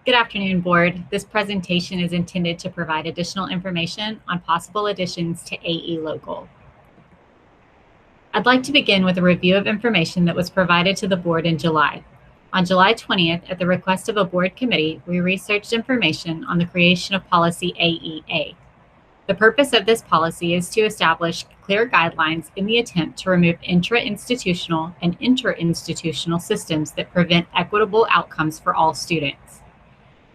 Good afternoon, Board. This presentation is intended to provide additional information on possible additions to AE Local. I'd like to begin with a review of information that was provided to the Board in July. On July 20th, at the request of a Board committee, we researched information on the creation of policy AEA. The purpose of this policy is to establish clear guidelines in the attempt to remove intra-institutional and inter-institutional systems that prevent equitable outcomes for all students.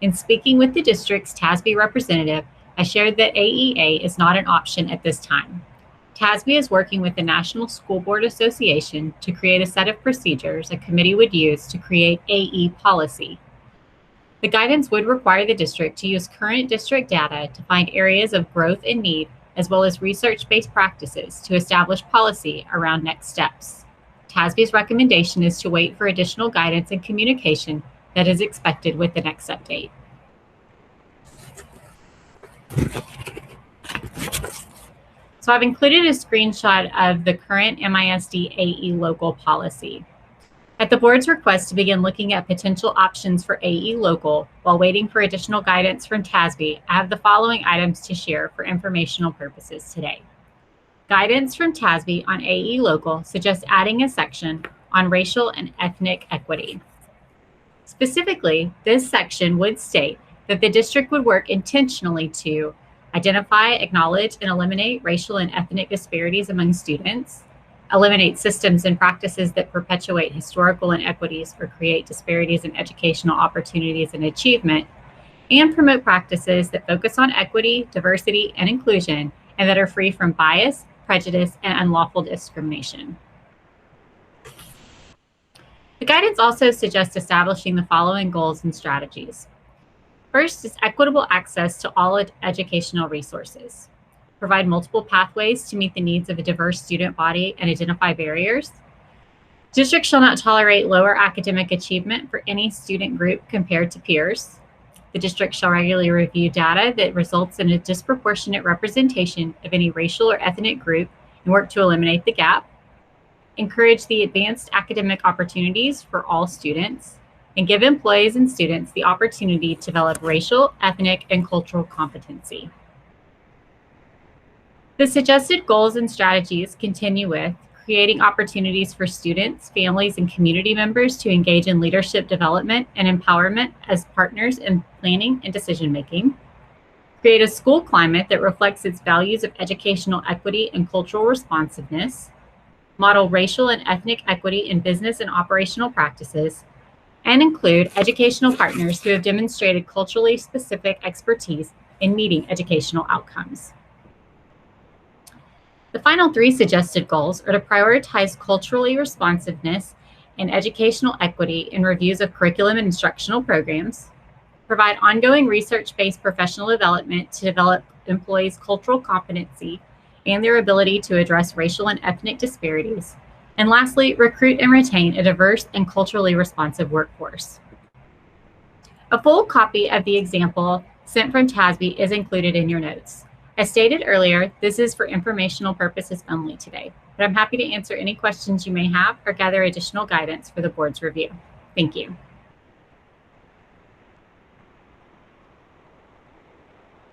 In speaking with the district's TASB representative, I shared that AEA is not an option at this time. TASB is working with the National School Board Association to create a set of procedures a committee would use to create AE policy. The guidance would require the district to use current district data to find areas of growth and need, as well as research-based practices to establish policy around next steps. TASB's recommendation is to wait for additional guidance and communication that is expected with the next update. So I've included a screenshot of the current MISD AE Local policy. At the Board's request to begin looking at potential options for AE Local while waiting for additional guidance from TASB, I have the following items to share for informational purposes today. Guidance from TASB on AE Local suggests adding a section on racial and ethnic equity. Specifically, this section would state that the district would work intentionally to identify, acknowledge, and eliminate racial and ethnic disparities among students, eliminate systems and practices that perpetuate historical inequities or create disparities in educational opportunities and achievement, and promote practices that focus on equity, diversity, and inclusion, and that are free from bias, prejudice, and unlawful discrimination. The guidance also suggests establishing the following goals and strategies. First is equitable access to all educational resources. Provide multiple pathways to meet the needs of a diverse student body and identify barriers. Districts shall not tolerate lower academic achievement for any student group compared to peers. The district shall regularly review data that results in a disproportionate representation of any racial or ethnic group and work to eliminate the gap. Encourage the advanced academic opportunities for all students, and give employees and students the opportunity to develop racial, ethnic, and cultural competency. The suggested goals and strategies continue with creating opportunities for students, families, and community members to engage in leadership development and empowerment as partners in planning and decision-making. Create a school climate that reflects its values of educational equity and cultural responsiveness. Model racial and ethnic equity in business and operational practices, and include educational partners who have demonstrated culturally specific expertise in meeting educational outcomes. The final three suggested goals are to prioritize culturally responsiveness and educational equity in reviews of curriculum and instructional programs, provide ongoing research-based professional development to develop employees' cultural competency and their ability to address racial and ethnic disparities, and lastly, recruit and retain a diverse and culturally responsive workforce. A full copy of the example sent from TASB is included in your notes. As stated earlier, this is for informational purposes only today, but I'm happy to answer any questions you may have or gather additional guidance for the Board's review. Thank you.